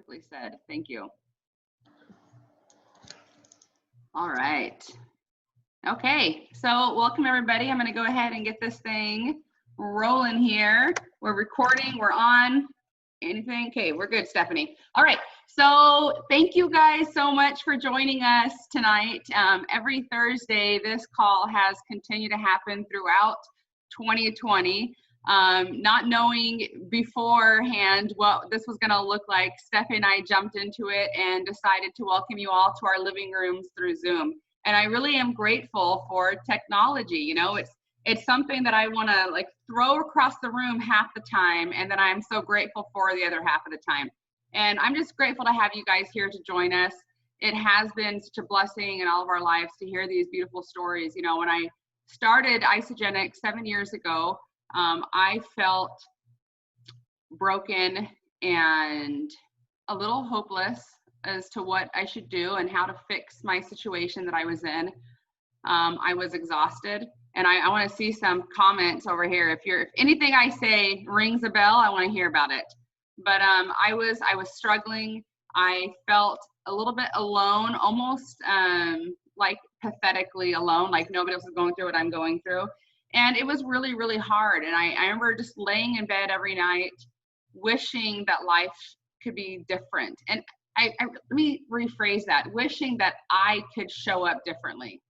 Perfectly said. Thank you. All right. Okay, so welcome everybody. I'm going to go ahead and get this thing rolling here. We're recording, we're on. Anything? Okay, we're good, Stephanie. All right, so thank you guys so much for joining us tonight. Every Thursday, this call has continued to happen throughout 2020. Not knowing beforehand what this was going to look like, Stephanie and I jumped into it and decided to welcome you all to our living rooms through Zoom. And I really am grateful for technology. You know, it's something that I want to like throw across the room half the time, and then I'm so grateful for the other half of the time. And I'm just grateful to have you guys here to join us. It has been such a blessing in all of our lives to hear these beautiful stories. You know, when I started Isagenix 7 years ago, I felt broken and a little hopeless as to what I should do and how to fix my situation that I was in. I was exhausted, and I want to see some comments over here. If anything I say rings a bell, I want to hear about it. But I was struggling. I felt a little bit alone, almost like pathetically alone, like nobody else is going through what I'm going through. And it was really, really hard. And I remember just laying in bed every night, wishing that life could be different. And let me rephrase that, wishing that I could show up differently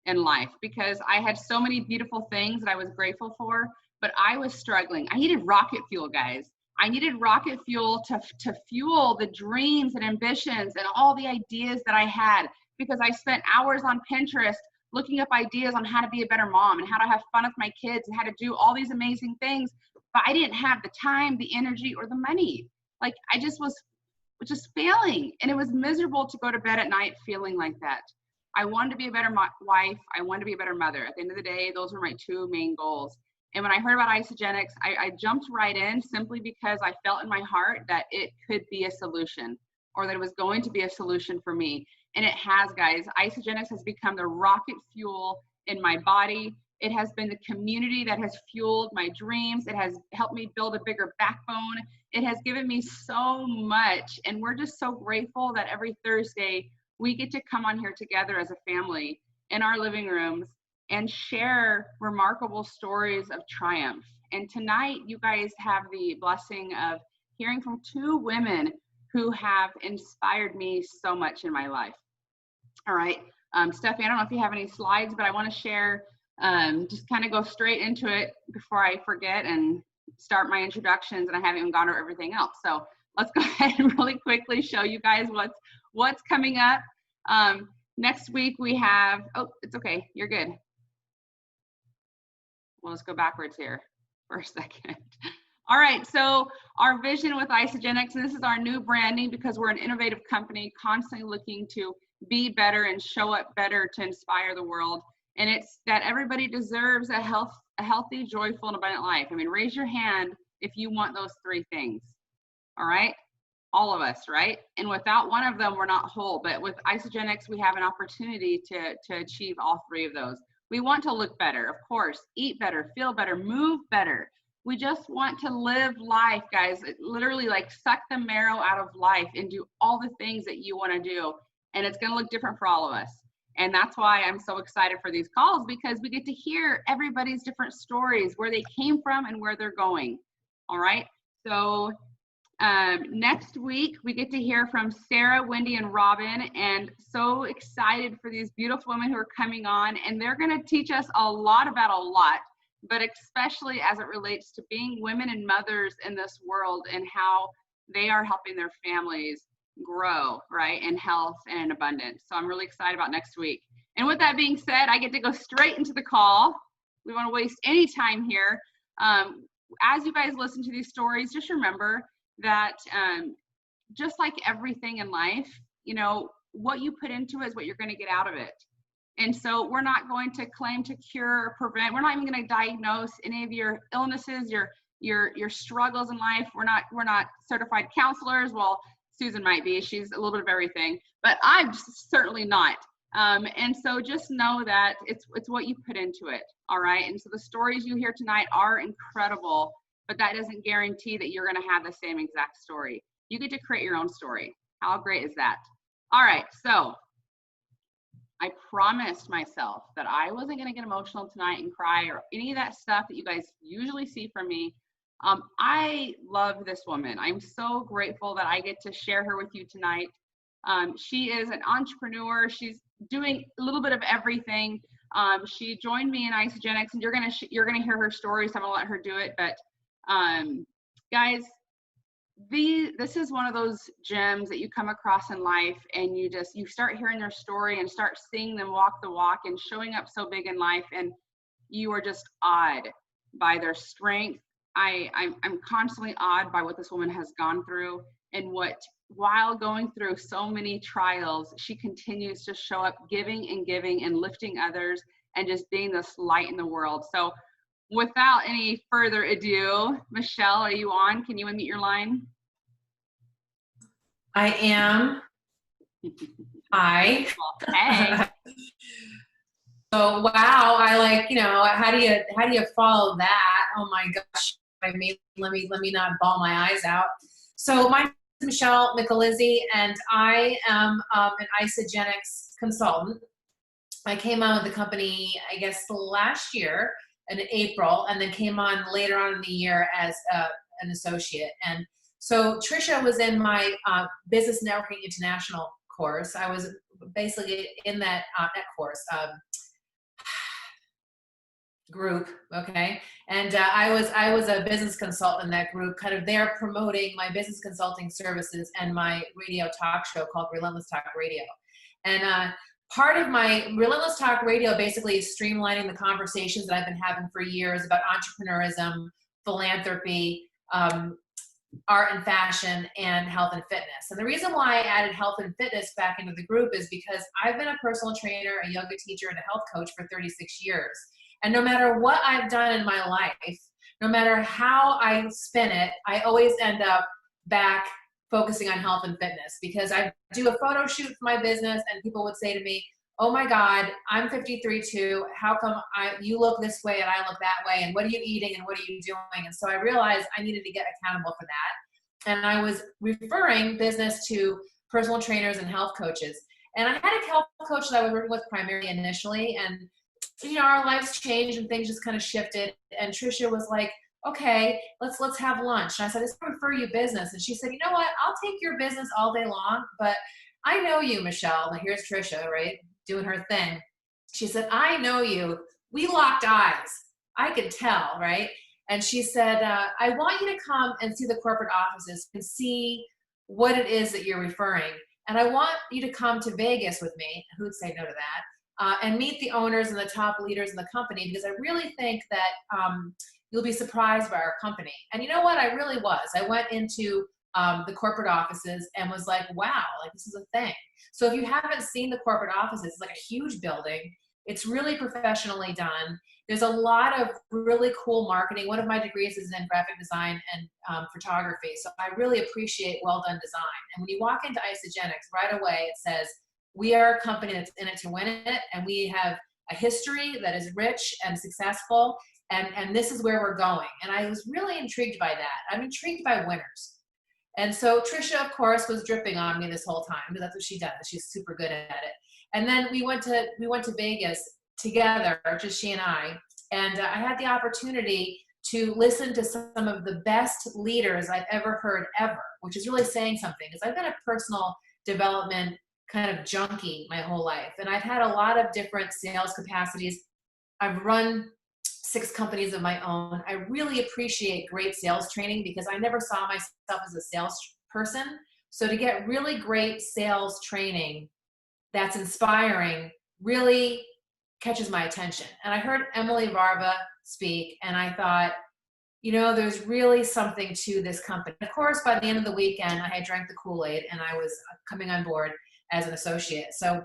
in life, because I had so many beautiful things that I was grateful for, but I was struggling. I needed rocket fuel, guys. I needed rocket fuel to fuel the dreams and ambitions and all the ideas that I had, because I spent hours on Pinterest looking up ideas on how to be a better mom and how to have fun with my kids and how to do all these amazing things. But I didn't have the time, the energy, or the money. Like I just was just failing. And it was miserable to go to bed at night feeling like that. I wanted to be a better wife. I wanted to be a better mother. At the end of the day, those were my two main goals. And when I heard about Isagenix, I jumped right in simply because I felt in my heart that it could be a solution, or that it was going to be a solution for me. And it has, guys. Isagenix has become the rocket fuel in my body. It has been the community that has fueled my dreams. It has helped me build a bigger backbone. It has given me so much. And we're just so grateful that every Thursday we get to come on here together as a family in our living rooms and share remarkable stories of triumph. And tonight, you guys have the blessing of hearing from two women who have inspired me so much in my life. All right, Stephanie, I don't know if you have any slides, but I want to share, just kind of go straight into it before I forget and start my introductions, and I haven't even gone over everything else. So let's go ahead and really quickly show you guys what's coming up. Next week we have, oh, it's okay, you're good. Well, let's go backwards here for a second. All right, so our vision with Isagenix, and this is our new branding because we're an innovative company constantly looking to be better and show up better to inspire the world. And it's that everybody deserves a healthy, joyful, and abundant life. I mean, raise your hand if you want those three things. All right, all of us, right? And without one of them, we're not whole. But with Isagenix, we have an opportunity to achieve all three of those. We want to look better, of course, eat better, feel better, move better. We just want to live life, guys. It literally like suck the marrow out of life and do all the things that you want to do. And it's going to look different for all of us. And that's why I'm so excited for these calls, because we get to hear everybody's different stories, where they came from and where they're going. All right. So next week, we get to hear from Sarah, Wendy, and Robin. And so excited for these beautiful women who are coming on. And they're going to teach us a lot about a lot, but especially as it relates to being women and mothers in this world and how they are helping their families grow, right, in health and in abundance. So I'm really excited about next week. And with that being said, I get to go straight into the call. We want to waste any time here. As you guys listen to these stories, just remember that just like everything in life, you know, what you put into it is what you're going to get out of it. And so we're not going to claim to cure or prevent. We're not even going to diagnose any of your illnesses, your struggles in life. We're not certified counselors. Well, Susan might be. She's a little bit of everything, but I'm certainly not. And so just know that it's what you put into it. All right. And so the stories you hear tonight are incredible, but that doesn't guarantee that you're going to have the same exact story. You get to create your own story. How great is that? All right, so I promised myself that I wasn't going to get emotional tonight and cry or any of that stuff that you guys usually see from me. I love this woman. I'm so grateful that I get to share her with you tonight. She is an entrepreneur. She's doing a little bit of everything. She joined me in Isogenics, and you're gonna hear her story, so I'm gonna let her do it. But guys, this is one of those gems that you come across in life, and you start hearing their story and start seeing them walk the walk and showing up so big in life, and you are just awed by their strength. I'm constantly awed by what this woman has gone through, and while going through so many trials, she continues to show up giving and giving and lifting others and just being this light in the world. So without any further ado, Michelle, are you on? Can you unmute your line? I am. Hi. Hey. So wow, how do you follow that? Oh my gosh. Let me not bawl my eyes out. So my name is Michelle Micalizzi, and I am an Isogenics consultant. I came on with the company, I guess, last year in April, and then came on later on in the year as an associate. And so Trisha was in my Business Networking International course. I was basically in that course group, okay? And I was a business consultant in that group, kind of there promoting my business consulting services and my radio talk show called Relentless Talk Radio. And part of my Relentless Talk Radio basically is streamlining the conversations that I've been having for years about entrepreneurism, philanthropy, art and fashion, and health and fitness. And the reason why I added health and fitness back into the group is because I've been a personal trainer, a yoga teacher, and a health coach for 36 years. And no matter what I've done in my life, no matter how I spin it, I always end up back focusing on health and fitness, because I do a photo shoot for my business and people would say to me, oh my God, I'm 53 too. How come you look this way and I look that way? And what are you eating and what are you doing? And so I realized I needed to get accountable for that. And I was referring business to personal trainers and health coaches. And I had a health coach that I was working with primarily initially. And our lives changed and things just kind of shifted. And Trisha was like, okay, let's have lunch. And I said, I just refer you business. And she said, you know what? I'll take your business all day long, but I know you, Michelle. And here's Trisha, right? Doing her thing. She said, I know you. We locked eyes. I could tell, right? And she said, I want you to come and see the corporate offices and see what it is that you're referring. And I want you to come to Vegas with me. Who'd say no to that? And meet the owners and the top leaders in the company, because I really think that you'll be surprised by our company. And you know what? I really was. I went into the corporate offices and was like, wow, like this is a thing. So if you haven't seen the corporate offices, it's like a huge building. It's really professionally done. There's a lot of really cool marketing. One of my degrees is in graphic design and photography. So I really appreciate well done design. And when you walk into Isogenics, right away it says, we are a company that's in it to win it. And we have a history that is rich and successful. And this is where we're going. And I was really intrigued by that. I'm intrigued by winners. And so Trisha, of course, was dripping on me this whole time, because that's what she does. She's super good at it. And then we went to Vegas together, just she and I had the opportunity to listen to some of the best leaders I've ever heard ever, which is really saying something, because I've been a personal development kind of junkie my whole life. And I've had a lot of different sales capacities. I've run 6 companies of my own. I really appreciate great sales training, because I never saw myself as a sales person. So to get really great sales training that's inspiring really catches my attention. And I heard Emily Varva speak, and I thought, there's really something to this company. Of course, by the end of the weekend, I had drank the Kool-Aid and I was coming on board as an associate. So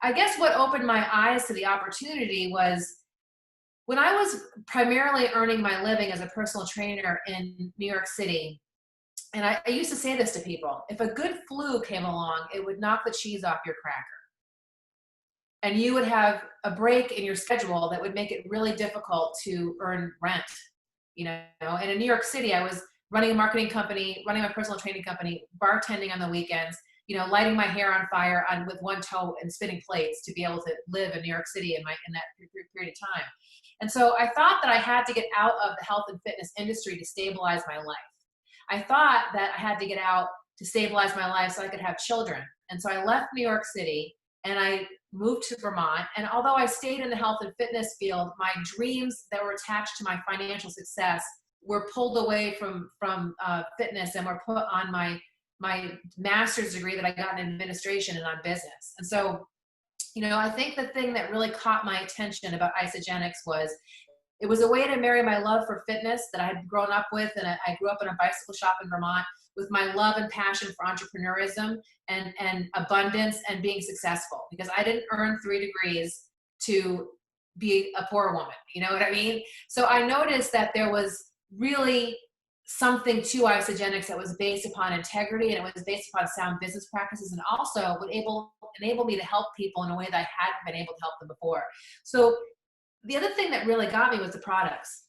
I guess what opened my eyes to the opportunity was when I was primarily earning my living as a personal trainer in New York City. And I used to say this to people, if a good flu came along, it would knock the cheese off your cracker. And you would have a break in your schedule that would make it really difficult to earn rent. And in New York City, I was running a marketing company, running my personal training company, bartending on the weekends, you know, lighting my hair on fire with one toe and spinning plates to be able to live in New York City in that period of time. And so I thought that I had to get out of the health and fitness industry to stabilize my life. I thought that I had to get out to stabilize my life so I could have children. And so I left New York City and I moved to Vermont. And although I stayed in the health and fitness field, my dreams that were attached to my financial success were pulled away from fitness and were put on my master's degree that I got in administration and on business. And so, you know, I think the thing that really caught my attention about Isagenix was it was a way to marry my love for fitness that I had grown up with. And I grew up in a bicycle shop in Vermont with my love and passion for entrepreneurism and abundance and being successful, because I didn't earn 3 degrees to be a poor woman. You know what I mean? So I noticed that there was really something to Isagenix that was based upon integrity, and it was based upon sound business practices, and also would enable me to help people in a way that I hadn't been able to help them before. So the other thing that really got me was the products.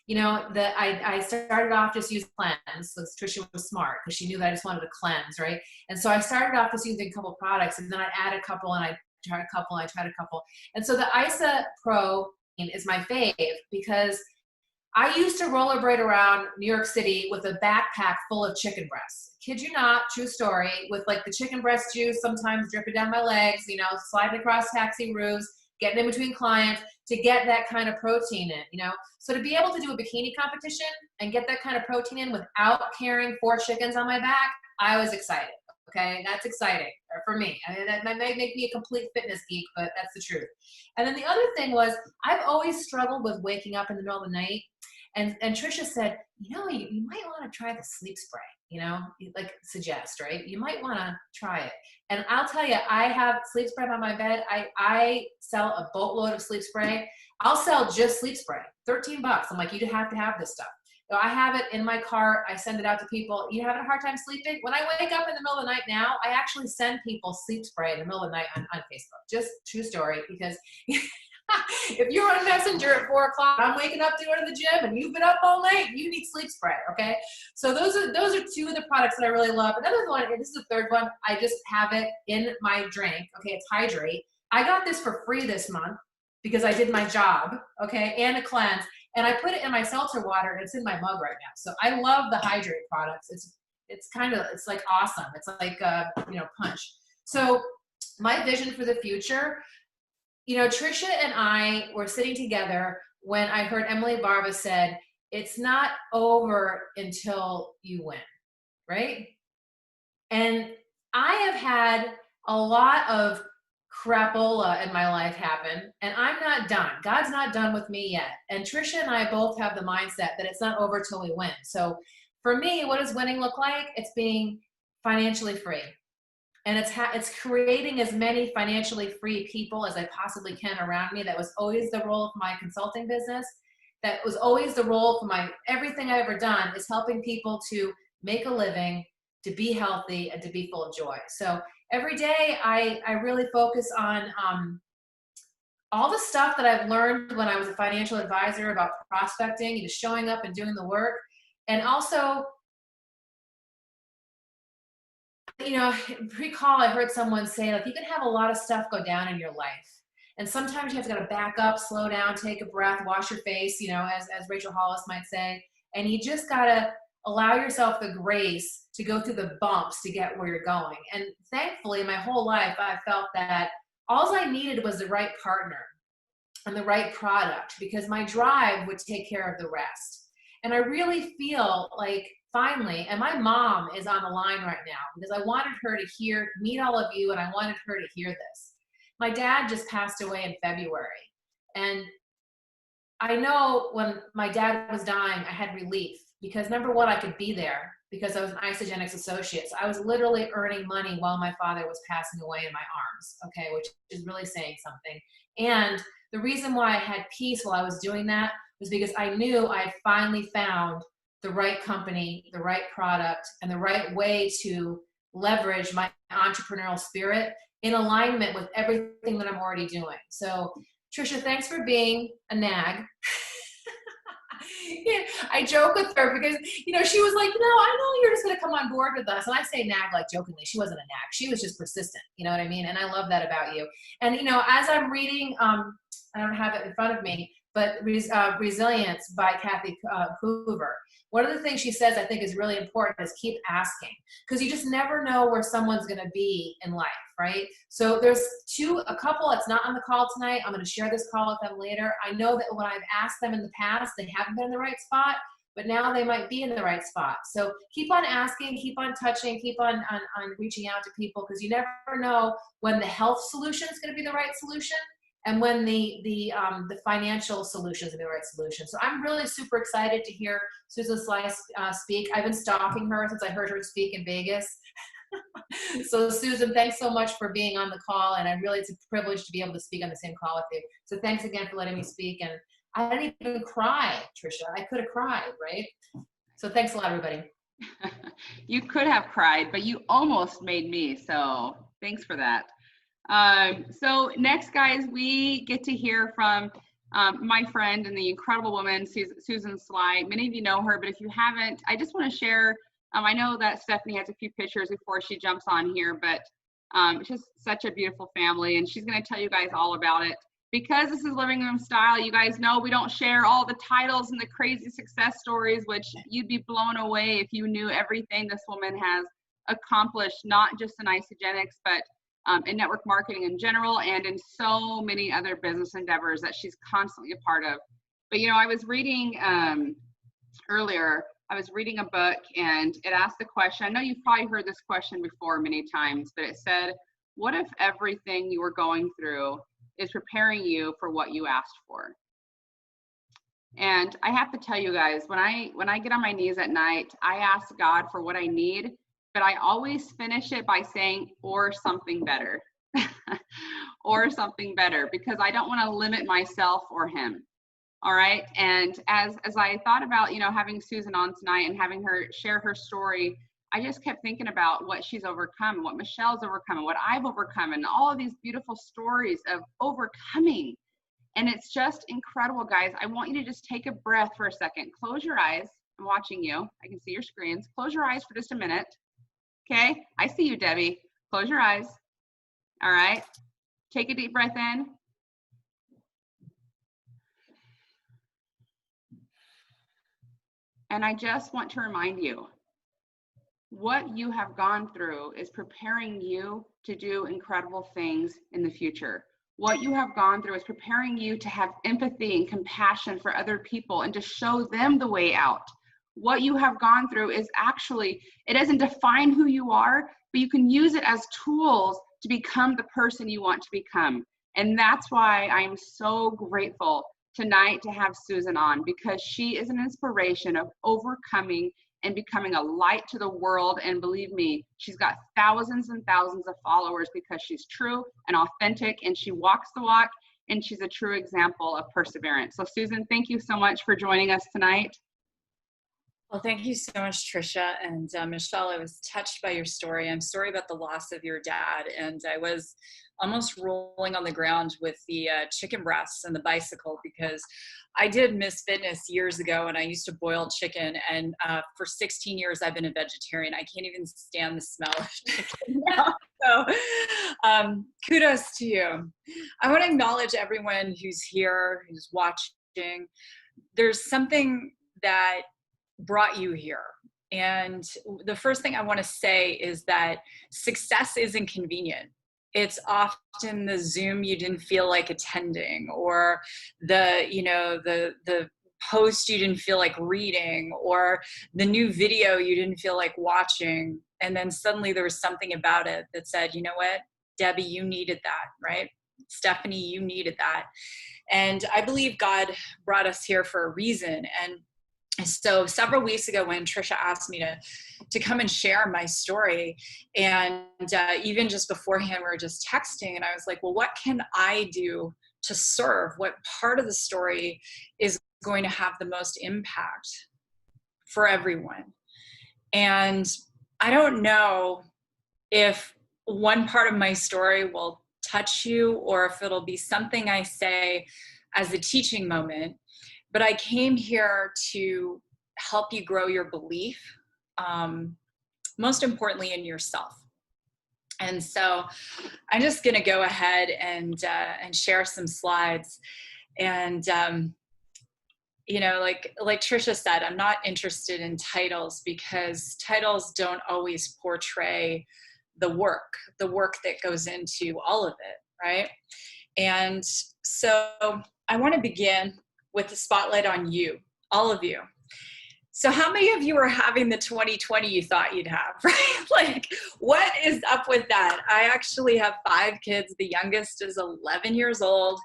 You know, I started off just using cleanse. So Tricia was smart because she knew that I just wanted to cleanse, right? And so I started off just using a couple of products, and then I add a couple, and I tried a couple, and I tried a couple. And so the Isa Pro is my fave because I used to rollerblade around New York City with a backpack full of chicken breasts. Kid you not, true story, with like the chicken breast juice sometimes dripping down my legs, you know, sliding across taxi roofs, getting in between clients to get that kind of protein in, you know. So to be able to do a bikini competition and get that kind of protein in without carrying 4 chickens on my back, I was excited. Okay, that's exciting for me. I mean, that might make me a complete fitness geek, but that's the truth. And then the other thing was, I've always struggled with waking up in the middle of the night. And Tricia said, you know, you might want to try the sleep spray, you know, like suggest, right? You might want to try it. And I'll tell you, I have sleep spray on my bed. I sell a boatload of sleep spray. I'll sell just sleep spray, $13. I'm like, you have to have this stuff. So I have it in my car. I send it out to people. You having a hard time sleeping? When I wake up in the middle of the night now, I actually send people sleep spray in the middle of the night on Facebook. Just true story, because if you're on Messenger at 4 o'clock, I'm waking up to go to the gym and you've been up all night, you need sleep spray, okay? So those are 2 of the products that I really love. Another one, and this is the third one, I just have it in my drink, okay? It's Hydrate. I got this for free this month because I did my job, okay, and a cleanse. And I put it in my seltzer water, and it's in my mug right now. So I love the Hydrate products. It's like awesome. It's like, you know, punch. So my vision for the future, you know, Tricia and I were sitting together when I heard Emily Barba said, it's not over until you win, right? And I have had a lot of crapola in my life happen, and I'm not done. God's not done with me yet. And Tricia and I both have the mindset that it's not over till we win. So for me, what does winning look like? It's being financially free. And it's creating as many financially free people as I possibly can around me. That was always the role of my consulting business. That was always the role for everything I've ever done, is helping people to make a living, to be healthy, and to be full of joy. So every day I really focus on all the stuff that I've learned when I was a financial advisor about prospecting, just showing up and doing the work. And also, you know, pre-call, I heard someone say, like, you can have a lot of stuff go down in your life. And sometimes you have to back up, slow down, take a breath, wash your face, you know, as Rachel Hollis might say. And you just got to allow yourself the grace to go through the bumps to get where you're going. And thankfully, my whole life, I felt that all I needed was the right partner and the right product, because my drive would take care of the rest. And I really feel like, finally, and my mom is on the line right now because I wanted her to meet all of you, and I wanted her to hear this. My dad just passed away in February. And I know when my dad was dying, I had relief because, number one, I could be there because I was an Isagenix associate. So I was literally earning money while my father was passing away in my arms, okay, which is really saying something. And the reason why I had peace while I was doing that was because I knew I had finally found the right company, the right product, and the right way to leverage my entrepreneurial spirit in alignment with everything that I'm already doing. So, Tricia, thanks for being a nag. Yeah, I joke with her because, she was like, I know you're just going to come on board with us. And I say nag like jokingly. She wasn't a nag. She was just persistent. You know what I mean? And I love that about you. And, as I'm reading, I don't have it in front of me, but Resilience by Kathy Coover. One of the things she says I think is really important is keep asking, because you just never know where someone's going to be in life, right? So there's a couple that's not on the call tonight. I'm going to share this call with them later. I know that when I've asked them in the past, they haven't been in the right spot, but now they might be in the right spot. So keep on asking, keep on touching, keep on reaching out to people, because you never know when the health solution is going to be the right solution, and when the financial solution is the right solution. So I'm really super excited to hear Susan Slice speak. I've been stalking her since I heard her speak in Vegas. So Susan, thanks so much for being on the call, and it's a privilege to be able to speak on the same call with you. So thanks again for letting me speak. And I didn't even cry, Trisha. I could have cried, right? So thanks a lot, everybody. You could have cried, but you almost made me. So thanks for that. So next, guys, we get to hear from my friend and the incredible woman, Susan Sly. Many of you know her, but if you haven't, I just want to share, I know that Stephanie has a few pictures before she jumps on here, but it's just such a beautiful family, and she's going to tell you guys all about it. Because this is Living Room Style, you guys know we don't share all the titles and the crazy success stories, which you'd be blown away if you knew everything this woman has accomplished, not just in Isagenix, but in network marketing in general, and in so many other business endeavors that she's constantly a part of. But I was reading earlier, I was reading a book, and it asked the question, I know you've probably heard this question before many times, but it said, what if everything you were going through is preparing you for what you asked for? And I have to tell you guys, when I get on my knees at night, I ask God for what I need, but I always finish it by saying, or something better, or something better, because I don't want to limit myself or him. All right. And as I thought about, having Susan on tonight and having her share her story, I just kept thinking about what she's overcome, and what Michelle's overcome, and what I've overcome, and all of these beautiful stories of overcoming. And it's just incredible, guys. I want you to just take a breath for a second. Close your eyes. I'm watching you. I can see your screens. Close your eyes for just a minute. Okay, I see you, Debbie. Close your eyes. All right. Take a deep breath in. And I just want to remind you, what you have gone through is preparing you to do incredible things in the future. What you have gone through is preparing you to have empathy and compassion for other people and to show them the way out. What you have gone through is actually, it doesn't define who you are, but you can use it as tools to become the person you want to become. And that's why I'm so grateful tonight to have Susan on, because she is an inspiration of overcoming and becoming a light to the world. And believe me, she's got thousands and thousands of followers because she's true and authentic, and she walks the walk, and she's a true example of perseverance. So Susan, thank you so much for joining us tonight. Well, thank you so much, Trisha. And Michelle, I was touched by your story. I'm sorry about the loss of your dad. And I was almost rolling on the ground with the chicken breasts and the bicycle, because I did Miss Fitness years ago, and I used to boil chicken. And for 16 years, I've been a vegetarian. I can't even stand the smell of chicken now. So kudos to you. I want to acknowledge everyone who's here, who's watching. There's something that brought you here. And the first thing I want to say is that success isn't convenient. It's often the Zoom you didn't feel like attending, or the post you didn't feel like reading, or the new video you didn't feel like watching. And then suddenly there was something about it that said, you know what, Debbie, you needed that, right? Stephanie, you needed that. And I believe God brought us here for a reason. And so several weeks ago, when Trisha asked me to come and share my story, and even just beforehand, we were just texting, and I was like, well, what can I do to serve? What part of the story is going to have the most impact for everyone? And I don't know if one part of my story will touch you, or if it'll be something I say as a teaching moment. but I came here to help you grow your belief, most importantly in yourself. And so I'm just going to go ahead and share some slides. And, you know, like Trisha said, I'm not interested in titles because titles don't always portray the work that goes into all of it, right? And so I want to begin with the spotlight on you, all of you. So how many of you are having the 2020 you thought you'd have, right? Like, what is up with that? I actually have 5 kids. The youngest is 11 years old.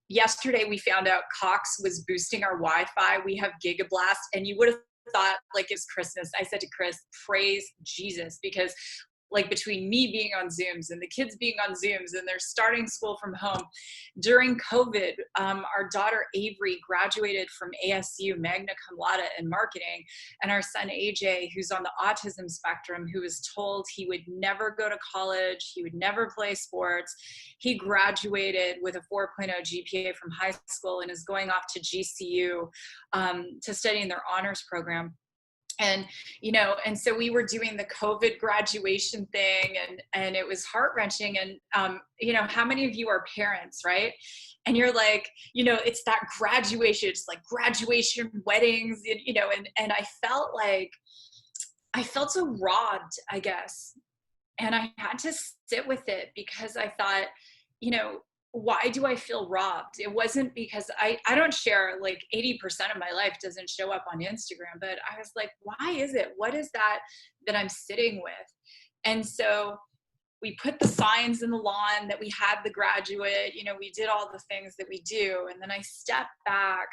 Yesterday, we found out Cox was boosting our Wi-Fi. We have Gigablast, and you would have thought like it's Christmas. I said to Chris, praise Jesus, because like between me being on Zooms and the kids being on Zooms and they're starting school from home. During COVID, our daughter Avery graduated from ASU magna cum laude in marketing, and our son AJ, who's on the autism spectrum, who was told he would never go to college, he would never play sports, he graduated with a 4.0 GPA from high school and is going off to GCU to study in their honors program. And, you know, and so we were doing the COVID graduation thing, and it was heart-wrenching. And, you know, how many of you are parents, right? And you're like, you know, it's that graduation, it's like graduation weddings, and, you know, and I felt so robbed, I guess. And I had to sit with it because I thought, you know, why do I feel robbed? It wasn't because I don't share, like 80% of my life doesn't show up on Instagram, but I was like, why is it? What is that I'm sitting with? And so we put the signs in the lawn that we had the graduate, you know, we did all the things that we do. And then I stepped back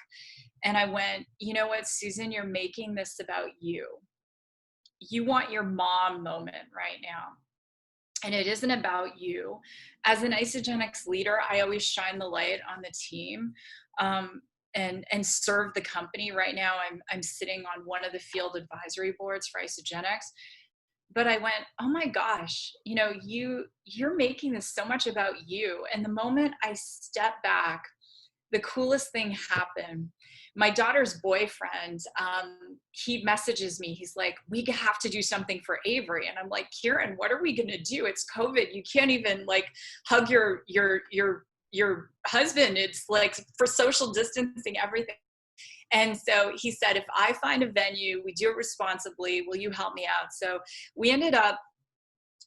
and I went, you know what, Susan, you're making this about you. You want your mom moment right now. And it isn't about you. As an Isagenix leader, I always shine the light on the team and serve the company. Right now, I'm sitting on one of the field advisory boards for Isagenix. But I went, oh my gosh, you know, you're making this so much about you. And the moment I step back, the coolest thing happened. My daughter's boyfriend, he messages me. He's like, we have to do something for Avery. And I'm like, Kieran, what are we going to do? It's COVID. You can't even like hug your husband. It's like for social distancing, everything. And so he said, if I find a venue, we do it responsibly, will you help me out? So we ended up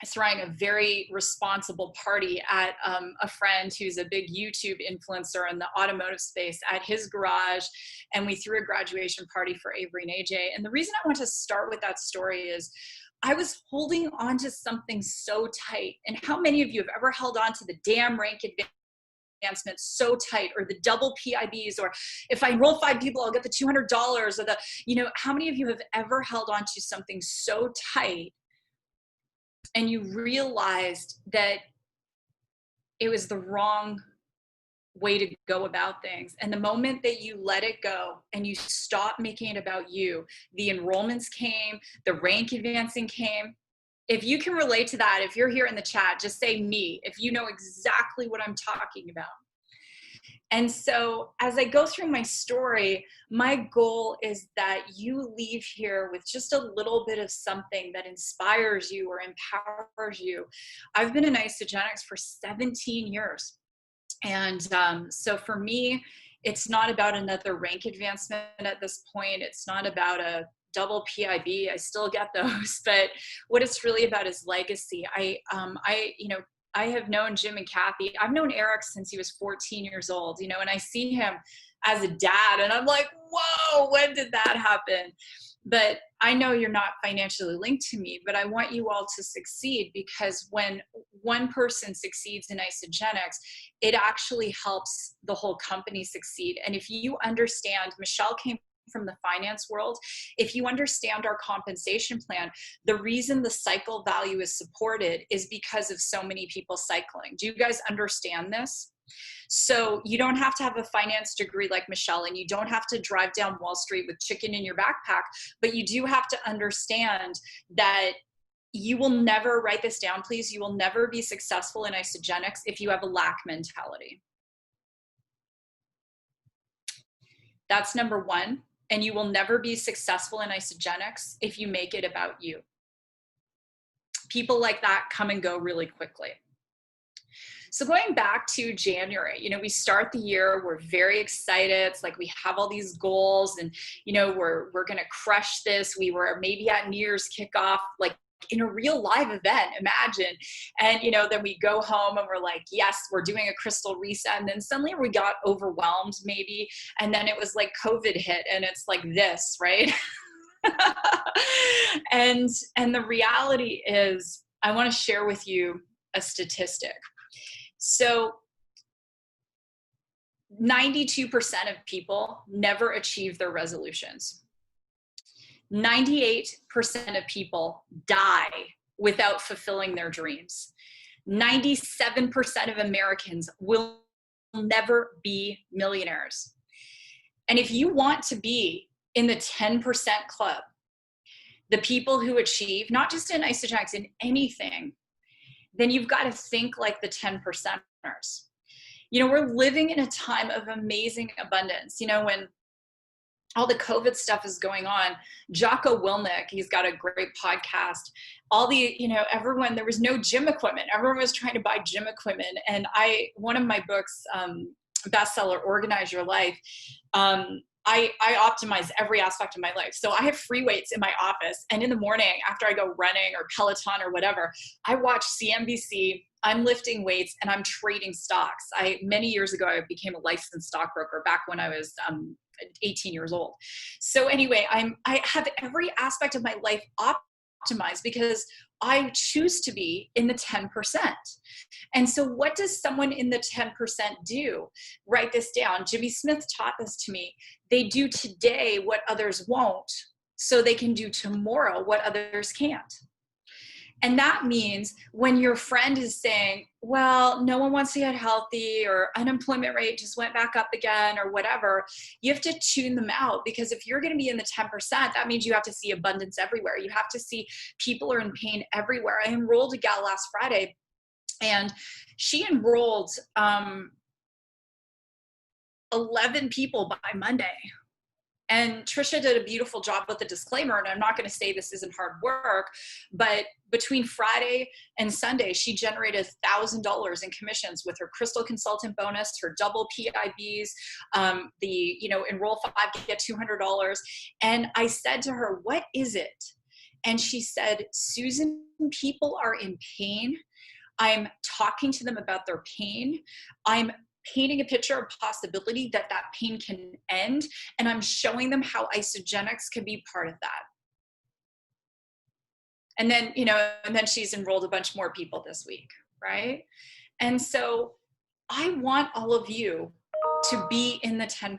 throwing a very responsible party at a friend who's a big YouTube influencer in the automotive space at his garage. And we threw a graduation party for Avery and AJ. And the reason I want to start with that story is I was holding on to something so tight. And how many of you have ever held on to the damn rank advancement so tight, or the double PIBs, or if I enroll 5 people, I'll get the $200, or the, you know, how many of you have ever held on to something so tight and you realized that it was the wrong way to go about things? And the moment that you let it go and you stop making it about you, the enrollments came, the rank advancing came. If you can relate to that, if you're here in the chat, just say me, if you know exactly what I'm talking about. And so as I go through my story, my goal is that you leave here with just a little bit of something that inspires you or empowers you. I've been in Isagenix for 17 years. And so for me, it's not about another rank advancement at this point. It's not about a double PIB. I still get those, but what it's really about is legacy. I have known Jim and Kathy. I've known Eric since he was 14 years old, you know, and I see him as a dad and I'm like, whoa, when did that happen? But I know you're not financially linked to me, but I want you all to succeed, because when one person succeeds in Isagenix, it actually helps the whole company succeed. And if you understand, Michelle came from the finance world, if you understand our compensation plan, the reason the cycle value is supported is because of so many people cycling. Do you guys understand this? So you don't have to have a finance degree like Michelle, and you don't have to drive down Wall Street with chicken in your backpack, but you do have to understand that you will never, write this down please, you will never be successful in Isagenix if you have a lack mentality. That's number one. And you will never be successful in Isagenix if you make it about you. People like that come and go really quickly. So going back to January, you know, we start the year, we're very excited. It's like we have all these goals and, you know, we're going to crush this. We were maybe at New Year's kickoff, like in a real live event, imagine. And, you know, then we go home and we're like, yes, we're doing a crystal reset. And then suddenly we got overwhelmed maybe. And then it was like COVID hit and it's like this, right? And the reality is, I want to share with you a statistic. So 92% of people never achieve their resolutions. 98% of people die without fulfilling their dreams. 97% of Americans will never be millionaires. And if you want to be in the 10% club, the people who achieve, not just in Isagenix, in anything, then you've got to think like the 10%ers. You know, we're living in a time of amazing abundance. You know, when all the COVID stuff is going on, Jocko Willink, he's got a great podcast. All the, you know, everyone, there was no gym equipment. Everyone was trying to buy gym equipment. And one of my books, bestseller, Organize Your Life, I optimize every aspect of my life. So I have free weights in my office, and in the morning after I go running or Peloton or whatever, I watch CNBC, I'm lifting weights, and I'm trading stocks. Many years ago, I became a licensed stockbroker back when I was 18 years old. So anyway, I have every aspect of my life optimized because I choose to be in the 10%. And so what does someone in the 10% do? Write this down. Jimmy Smith taught this to me. They do today what others won't, so they can do tomorrow what others can't. And that means when your friend is saying, well, no one wants to get healthy, or unemployment rate just went back up again, or whatever, you have to tune them out, because if you're going to be in the 10%, that means you have to see abundance everywhere. You have to see people are in pain everywhere. I enrolled a gal last Friday, and she enrolled 11 people by Monday. And Trisha did a beautiful job with the disclaimer, and I'm not going to say this isn't hard work, but between Friday and Sunday, she generated $1,000 in commissions with her crystal consultant bonus, her double PIBs, enroll 5, get $200. And I said to her, what is it? And she said, Susan, people are in pain. I'm talking to them about their pain. I'm painting a picture of possibility that pain can end, and I'm showing them how Isagenix can be part of that. And then, and then she's enrolled a bunch more people this week, right? And so I want all of you to be in the 10%.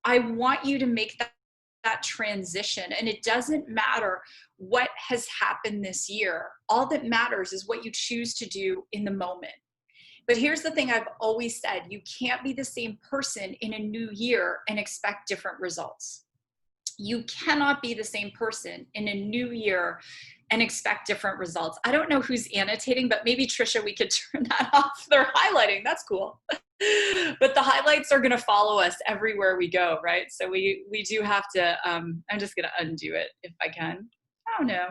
I want you to make that transition, and it doesn't matter what has happened this year. All that matters is what you choose to do in the moment. But here's the thing I've always said, you can't be the same person in a new year and expect different results. You cannot be the same person in a new year and expect different results. I don't know who's annotating, but maybe Trisha, we could turn that off. They're highlighting, that's cool. But the highlights are gonna follow us everywhere we go, right? So we do have to, I'm just gonna undo it if I can. Oh no,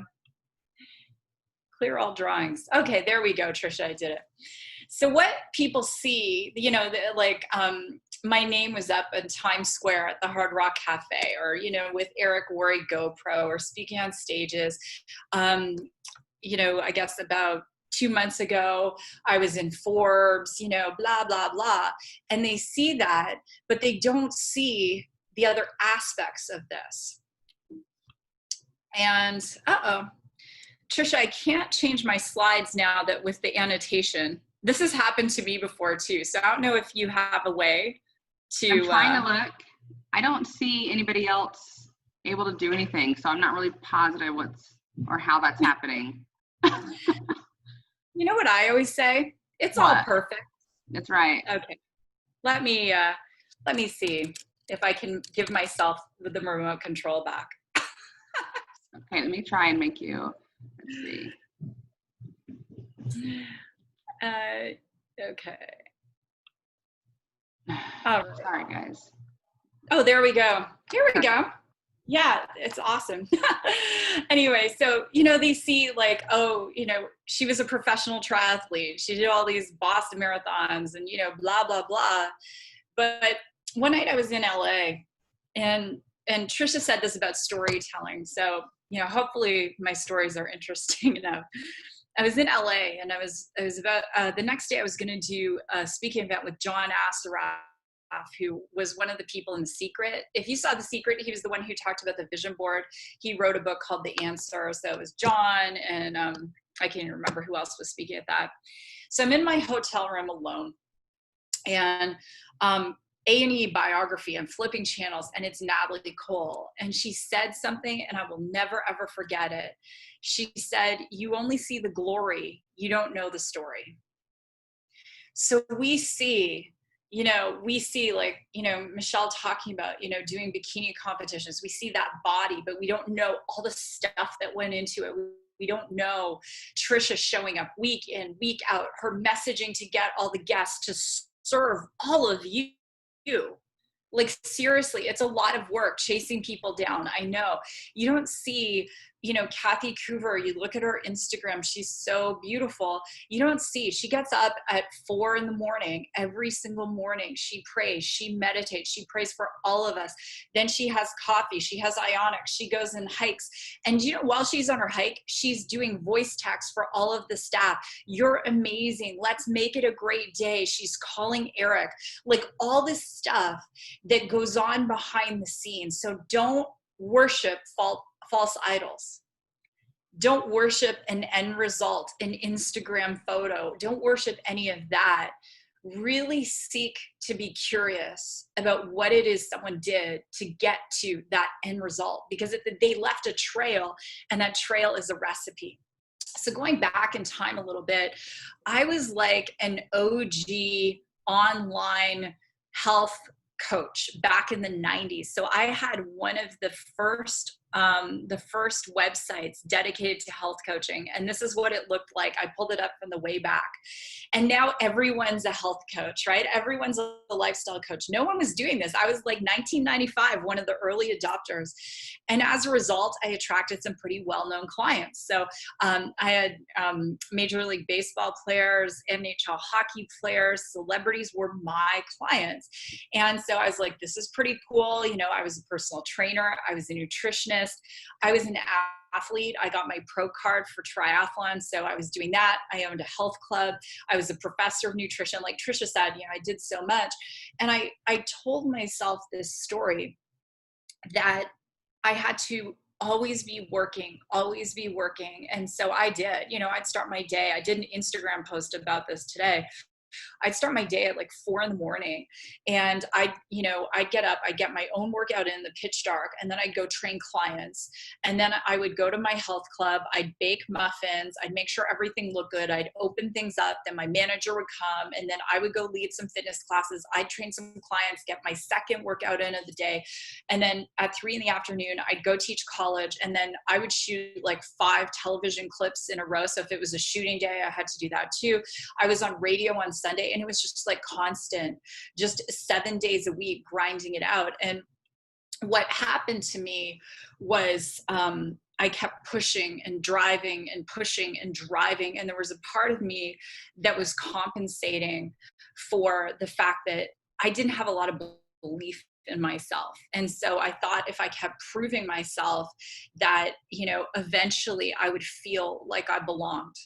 clear all drawings. Okay, there we go, Trisha, I did it. So what people see, my name was up in Times Square at the Hard Rock Cafe, or, with Eric Worre GoPro, or speaking on stages. I guess about 2 months ago, I was in Forbes, blah, blah, blah. And they see that, but they don't see the other aspects of this. And, Trisha, I can't change my slides now that with the annotation. This has happened to me before too. So I don't know if you have a way to. I'm trying to look. I don't see anybody else able to do anything. So I'm not really positive how that's happening. You know what I always say? It's all perfect. That's right. Okay. Let me see if I can give myself the remote control back. Okay, let me try and make you, let's see. Okay. Oh, sorry, guys. Oh, there we go. Here we go. Yeah, it's awesome. Anyway, so, they see like, oh, she was a professional triathlete. She did all these Boston marathons and, blah, blah, blah. But one night I was in LA and Trisha said this about storytelling. So, hopefully my stories are interesting enough. I was in LA and I was about, the next day I was going to do a speaking event with John Assaraf, who was one of the people in The Secret. If you saw The Secret, he was the one who talked about the vision board. He wrote a book called The Answer. So it was John and I can't even remember who else was speaking at that. So I'm in my hotel room alone and A&E biography, I'm flipping channels and it's Natalie Cole. And she said something and I will never, ever forget it. She said, "You only see the glory, you don't know the story." So we see like, Michelle talking about, doing bikini competitions. We see that body, but we don't know all the stuff that went into it. We don't know Trisha showing up week in, week out, her messaging to get all the guests to serve all of you. Like, seriously, it's a lot of work chasing people down. I know you don't see, Kathy Coover, you look at her Instagram, she's so beautiful. You don't see, she gets up at 4 a.m. every single morning. She prays, she meditates, she prays for all of us. Then she has coffee, she has ionics, she goes and hikes. And while she's on her hike, she's doing voice text for all of the staff. "You're amazing. Let's make it a great day." She's calling Eric, like all this stuff that goes on behind the scenes. So don't worship false idols. Don't worship an end result, an Instagram photo. Don't worship any of that. Really seek to be curious about what it is someone did to get to that end result, because they left a trail, and that trail is a recipe. So going back in time a little bit, I was like an OG online health coach back in the 90s. So I had one of the first websites dedicated to health coaching. And this is what it looked like. I pulled it up from the way back. And now everyone's a health coach, right? Everyone's a lifestyle coach. No one was doing this. I was like 1995, one of the early adopters. And as a result, I attracted some pretty well-known clients. So I had Major League Baseball players, NHL hockey players, celebrities were my clients. And so I was like, this is pretty cool. I was a personal trainer. I was a nutritionist. I was an athlete. I got my pro card for triathlon. So I was doing that. I owned a health club. I was a professor of nutrition. Like Trisha said, I did so much. And I told myself this story that I had to always be working. And so I did, I'd start my day. I did an Instagram post about this today. I'd start my day at like 4 a.m. and I'd get up, I'd get my own workout in the pitch dark, and then I'd go train clients. And then I would go to my health club, I'd bake muffins, I'd make sure everything looked good, I'd open things up, then my manager would come, and then I would go lead some fitness classes, I'd train some clients, get my second workout in of the day. And then at 3 p.m, I'd go teach college, and then I would shoot like 5 television clips in a row. So if it was a shooting day, I had to do that too. I was on radio on Sunday, and it was just like constant, just 7 days a week grinding it out. And what happened to me was I kept pushing and driving and pushing and driving, and there was a part of me that was compensating for the fact that I didn't have a lot of belief in myself. And so I thought if I kept proving myself that, eventually I would feel like I belonged.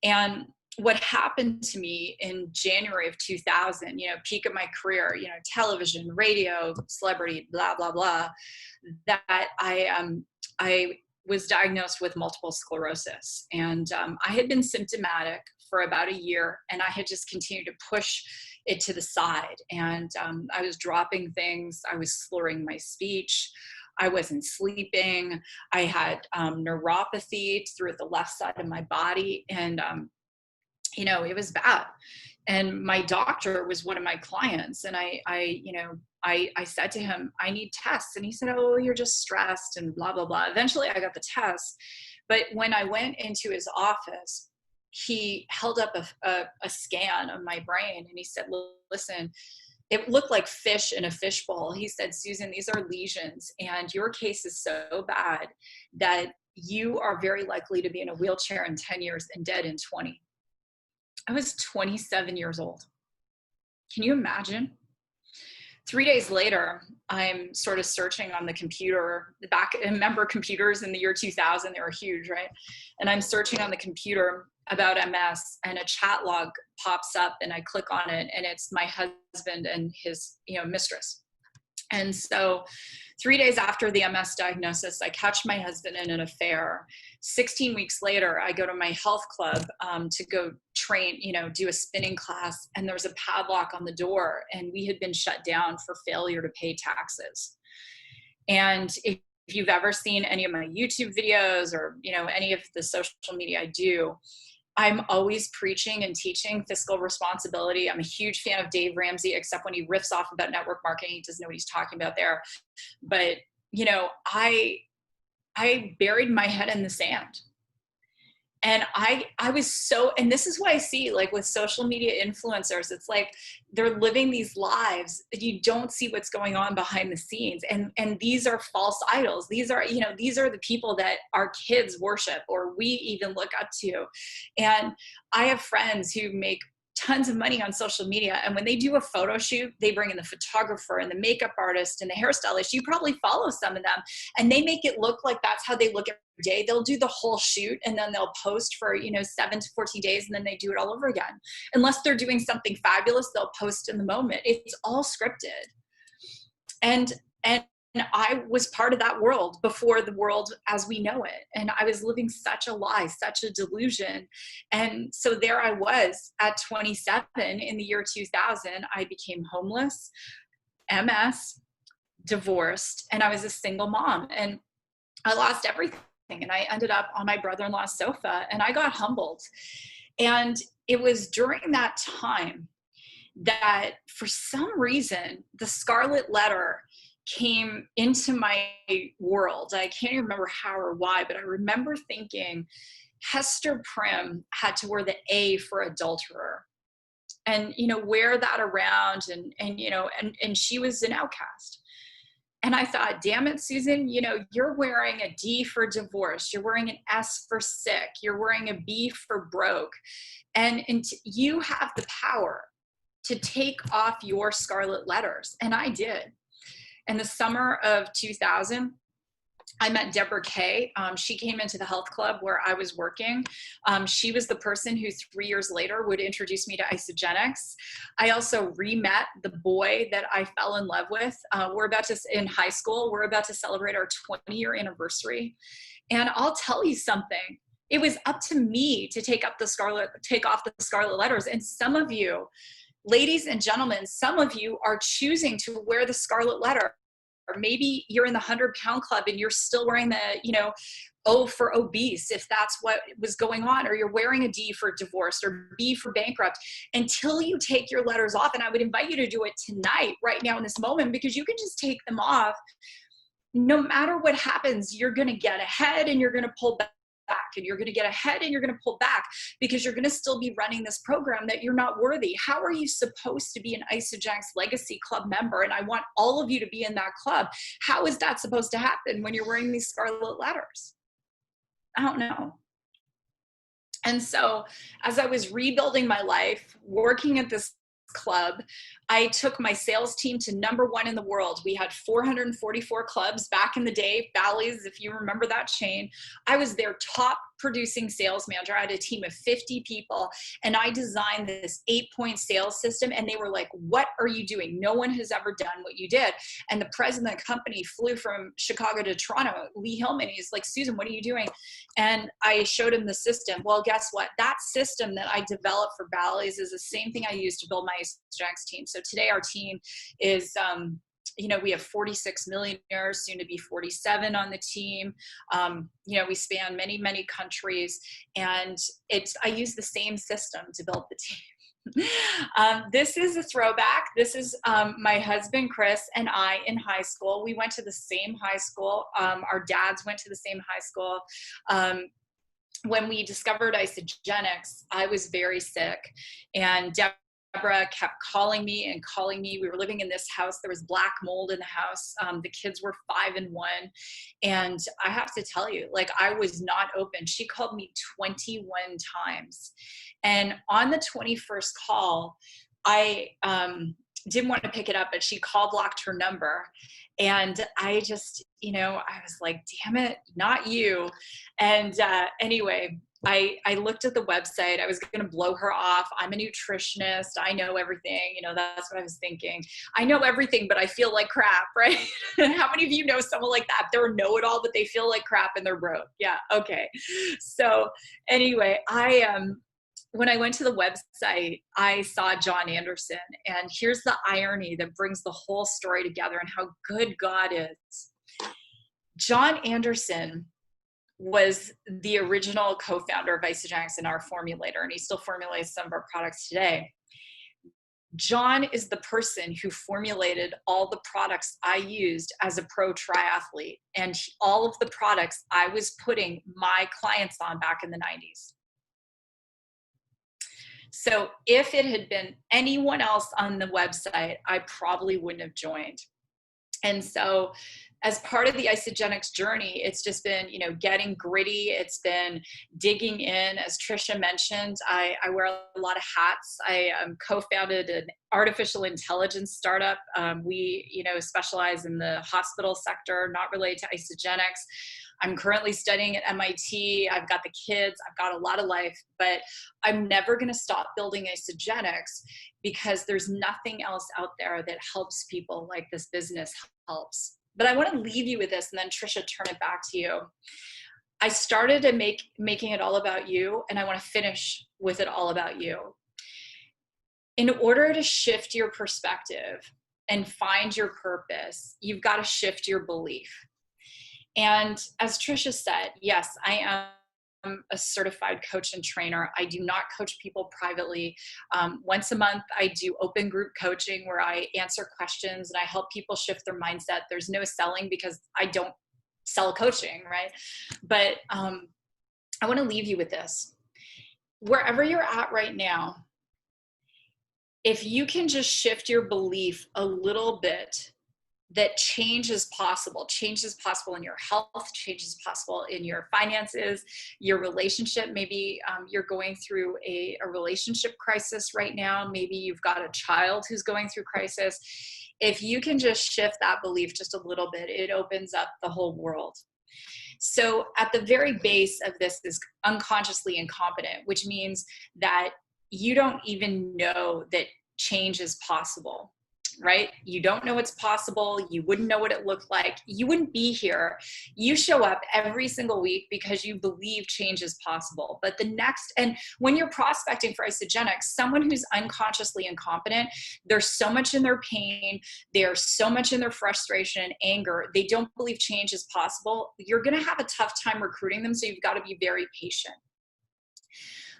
And what happened to me in January of 2000, peak of my career, television, radio, celebrity, blah, blah, blah, that I was diagnosed with multiple sclerosis. And I had been symptomatic for about a year, and I had just continued to push it to the side. And I was dropping things. I was slurring my speech. I wasn't sleeping. I had neuropathy through the left side of my body. And it was bad. And my doctor was one of my clients. And I said to him, I need tests. And he said, oh, you're just stressed and blah, blah, blah. Eventually I got the test. But when I went into his office, he held up a scan of my brain, and he said, listen, it looked like fish in a fishbowl. He said, Susan, these are lesions, and your case is so bad that you are very likely to be in a wheelchair in 10 years and dead in 20. I was 27 years old. Can you imagine? 3 days later, I'm sort of searching on the computer, remember computers in the year 2000, they were huge, right? And I'm searching on the computer about MS, and a chat log pops up, and I click on it, and it's my husband and his, mistress. And so 3 days after the MS diagnosis, I catch my husband in an affair. 16 weeks later, I go to my health club to go train, do a spinning class, and there's a padlock on the door, and we had been shut down for failure to pay taxes. And if you've ever seen any of my YouTube videos or, any of the social media I do, I'm always preaching and teaching fiscal responsibility. I'm a huge fan of Dave Ramsey, except when he riffs off about network marketing, he doesn't know what he's talking about there. But, I buried my head in the sand. And I was so, and this is why I see, like, with social media influencers, it's like they're living these lives. You don't see what's going on behind the scenes. And these are false idols. These are, these are the people that our kids worship, or we even look up to. And I have friends who make tons of money on social media, and when they do a photo shoot, they bring in the photographer and the makeup artist and the hairstylist. You probably follow some of them, and they make it look like that's how they look every day. They'll do the whole shoot, and then they'll post for 7 to 14 days, and then they do it all over again. Unless they're doing something fabulous, they'll post in the moment. It's all scripted. And I was part of that world before the world as we know it. And I was living such a lie, such a delusion. And so there I was at 27 in the year 2000. I became homeless, MS, divorced, and I was a single mom. And I lost everything. And I ended up on my brother-in-law's sofa, and I got humbled. And it was during that time that, for some reason, the Scarlet Letter came into my world. I can't even remember how or why, but I remember thinking Hester Prim had to wear the A for adulterer, and wear that around, and she was an outcast. And I thought, damn it, Susan, you're wearing a D for divorce, you're wearing an S for sick, you're wearing a B for broke, and you have the power to take off your scarlet letters. And I did. In the summer of 2000, I met Deborah Kay. She came into the health club where I was working. She was the person who 3 years later would introduce me to isogenics. I also re-met the boy that I fell in love with. In high school, we're about to celebrate our 20-year anniversary. And I'll tell you something. It was up to me to take off the scarlet letters. And some of you, ladies and gentlemen, some of you are choosing to wear the scarlet letter. Or maybe you're in the 100-pound club and you're still wearing the, O for obese, if that's what was going on, or you're wearing a D for divorced or B for bankrupt, until you take your letters off. And I would invite you to do it tonight, right now in this moment, because you can just take them off. No matter what happens, you're going to get ahead and you're going to pull back, and you're going to get ahead and you're going to pull back, because you're going to still be running this program that you're not worthy. How are you supposed to be an Isogenics Legacy Club member? And I want all of you to be in that club. How is that supposed to happen when you're wearing these scarlet letters? I don't know. And so as I was rebuilding my life, working at this club, I took my sales team to #1 in the world. We had 444 clubs back in the day, Bally's, if you remember that chain. I was their top producing sales manager. I had a team of 50 people, and I designed this 8-point sales system, and they were like, what are you doing? No one has ever done what you did. And the president of the company flew from Chicago to Toronto, Lee Hillman. He's like, Susan, what are you doing? And I showed him the system. Well, guess what? That system that I developed for Bally's is the same thing I used to build my Isogenics team. So today our team is, we have 46 millionaires, soon to be 47 on the team. We span many, many countries, and I use the same system to build the team. This is a throwback. This is my husband, Chris, and I in high school. We went to the same high school. Our dads went to the same high school. When we discovered Isogenics, I was very sick, and Deborah kept calling me and calling me. We were living in this house. There was black mold in the house. The kids were 5 and 1. And I have to tell you, like, I was not open. She called me 21 times. And on the 21st call, I didn't want to pick it up, but she call blocked her number. And I just, I was like, damn it, not you. And anyway, I looked at the website. I was going to blow her off. I'm a nutritionist. I know everything. That's what I was thinking. I know everything, but I feel like crap, right? How many of you know someone like that? They're a know-it-all, but they feel like crap and they're broke. Yeah. Okay. So anyway, when I went to the website, I saw John Anderson, and here's the irony that brings the whole story together and how good God is. John Anderson was the original co-founder of Isogenics and our formulator, and he still formulates some of our products today. John is the person who formulated all the products I used as a pro triathlete, and all of the products I was putting my clients on back in the 90s. So if it had been anyone else on the website, I probably wouldn't have joined. And so as part of the Isogenics journey, it's just been, getting gritty. It's been digging in. As Trisha mentioned, I wear a lot of hats. I co-founded an artificial intelligence startup. We, specialize in the hospital sector, not related to Isogenics. I'm currently studying at MIT. I've got the kids. I've got a lot of life, but I'm never going to stop building Isogenics because there's nothing else out there that helps people like this business helps. But I want to leave you with this, and then Trisha, turn it back to you. I started making it all about you, and I want to finish with it all about you. In order to shift your perspective and find your purpose, you've got to shift your belief. And as Trisha said, yes, I am a certified coach and trainer. I do not coach people privately. Once a month, I do open group coaching where I answer questions and I help people shift their mindset. There's no selling because I don't sell coaching, right? But I want to leave you with this. Wherever you're at right now, if you can just shift your belief a little bit, that change is possible. Change is possible in your health, change is possible in your finances, your relationship. Maybe you're going through a relationship crisis right now. Maybe you've got a child who's going through crisis. If you can just shift that belief just a little bit, it opens up the whole world. So at the very base of this is unconsciously incompetent, which means that you don't even know that change is possible. Right? You don't know it's possible. You wouldn't know what it looked like. You wouldn't be here. You show up every single week because you believe change is possible. But and when you're prospecting for Isogenics, someone who's unconsciously incompetent, they're so much in their pain. They're so much in their frustration and anger. They don't believe change is possible. You're going to have a tough time recruiting them. So you've got to be very patient.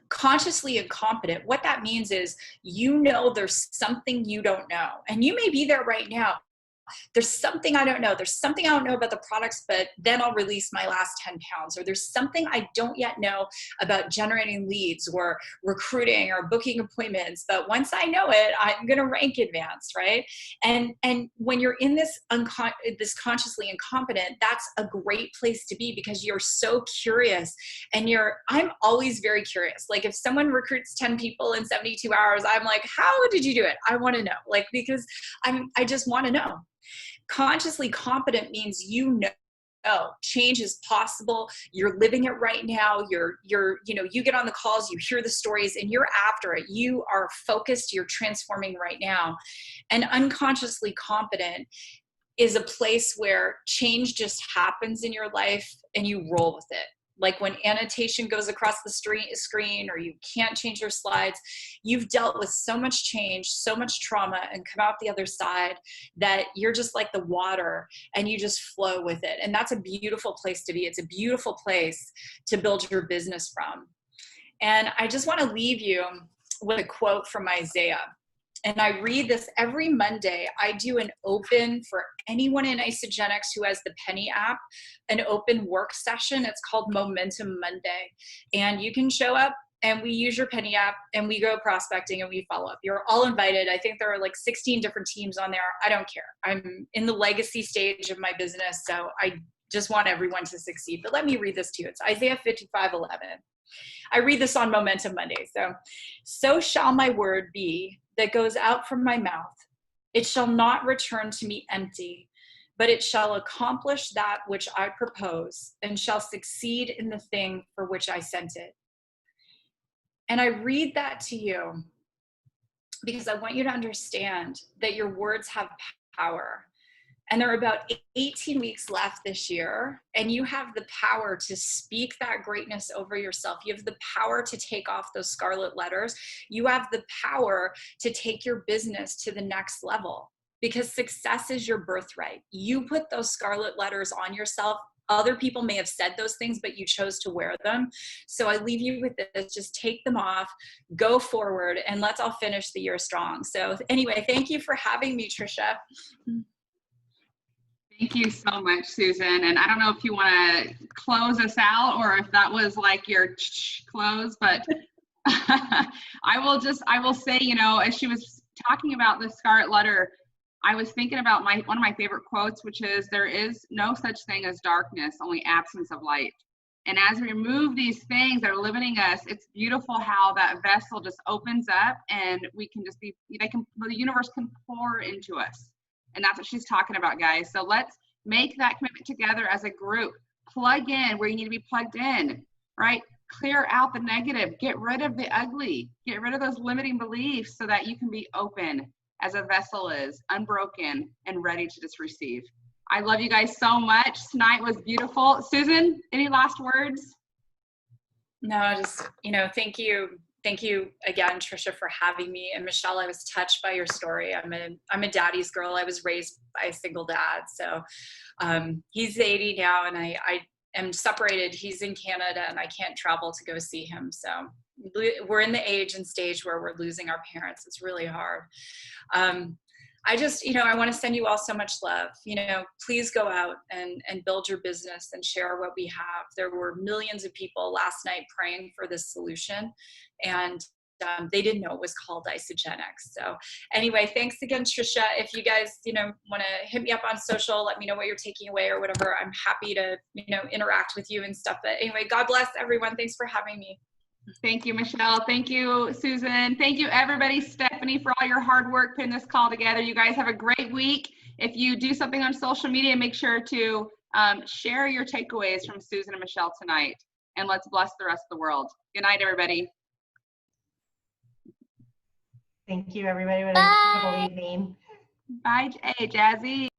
Consciously incompetent, what that means is, there's something you don't know. And you may be there right now. There's something I don't know. There's something I don't know about the products, but then I'll release my last 10 pounds. Or there's something I don't yet know about generating leads or recruiting or booking appointments. But once I know it, I'm going to rank advanced, right? And when you're in this consciously incompetent, that's a great place to be because you're so curious. And I'm always very curious. Like if someone recruits 10 people in 72 hours, I'm like, how did you do it? I want to know, because I just want to know. Consciously competent means change is possible. You're living it right now. You get on the calls, you hear the stories, and you're after it. You are focused. You're transforming right now. And unconsciously competent is a place where change just happens in your life and you roll with it. Like when annotation goes across the screen or you can't change your slides, you've dealt with so much change, so much trauma, and come out the other side that you're just like the water and you just flow with it. And that's a beautiful place to be. It's a beautiful place to build your business from. And I just want to leave you with a quote from Isaiah. And I read this every Monday. I do an open for anyone in Isogenics who has the Penny app, an open work session. It's called Momentum Monday. And you can show up and we use your Penny app, and we go prospecting and we follow up. You're all invited. I think there are like 16 different teams on there. I don't care. I'm in the legacy stage of my business, so I just want everyone to succeed. But let me read this to you. It's Isaiah 55:11. I read this on Momentum Monday. So shall my word be that goes out from my mouth. It shall not return to me empty, but it shall accomplish that which I propose and shall succeed in the thing for which I sent it. And I read that to you because I want you to understand that your words have power. And there are about 18 weeks left this year, and you have the power to speak that greatness over yourself. You have the power to take off those scarlet letters. You have the power to take your business to the next level, because success is your birthright. You put those scarlet letters on yourself. Other people may have said those things, but you chose to wear them. So I leave you with this. Just take them off, go forward, and let's all finish the year strong. So anyway, thank you for having me, Trisha. Thank you so much, Susan. And I don't know if you want to close us out or if that was like your close, but I will say, you know, as she was talking about the scarlet letter, I was thinking about one of my favorite quotes, which is, there is no such thing as darkness, only absence of light. And as we remove these things that are limiting us, it's beautiful how that vessel just opens up and we can just be, the universe can pour into us. And that's what she's talking about, guys. So let's make that commitment together as a group. Plug in where you need to be plugged in, right? Clear out the negative, get rid of the ugly, get rid of those limiting beliefs so that you can be open as a vessel is, unbroken and ready to just receive. I love you guys so much. Tonight was beautiful. Susan, any last words? No, just, thank you. Thank you again, Trisha, for having me. And Michelle, I was touched by your story. I'm a daddy's girl. I was raised by a single dad. So he's 80 now, and I am separated. He's in Canada, and I can't travel to go see him. So we're in the age and stage where we're losing our parents. It's really hard. I just, I want to send you all so much love. Please go out and build your business and share what we have. There were millions of people last night praying for this solution, and they didn't know it was called Isogenics. So anyway, thanks again, Trisha. If you guys, want to hit me up on social, let me know what you're taking away or whatever. I'm happy to, interact with you and stuff. But anyway, God bless everyone. Thanks for having me. Thank you, Michelle. Thank you, Susan. Thank you, everybody. Stephanie, for all your hard work putting this call together. You guys have a great week. If you do something on social media, make sure to share your takeaways from Susan and Michelle tonight. And let's bless the rest of the world. Good night, everybody. Thank you, everybody. What a beautiful evening. Bye, Jazzy.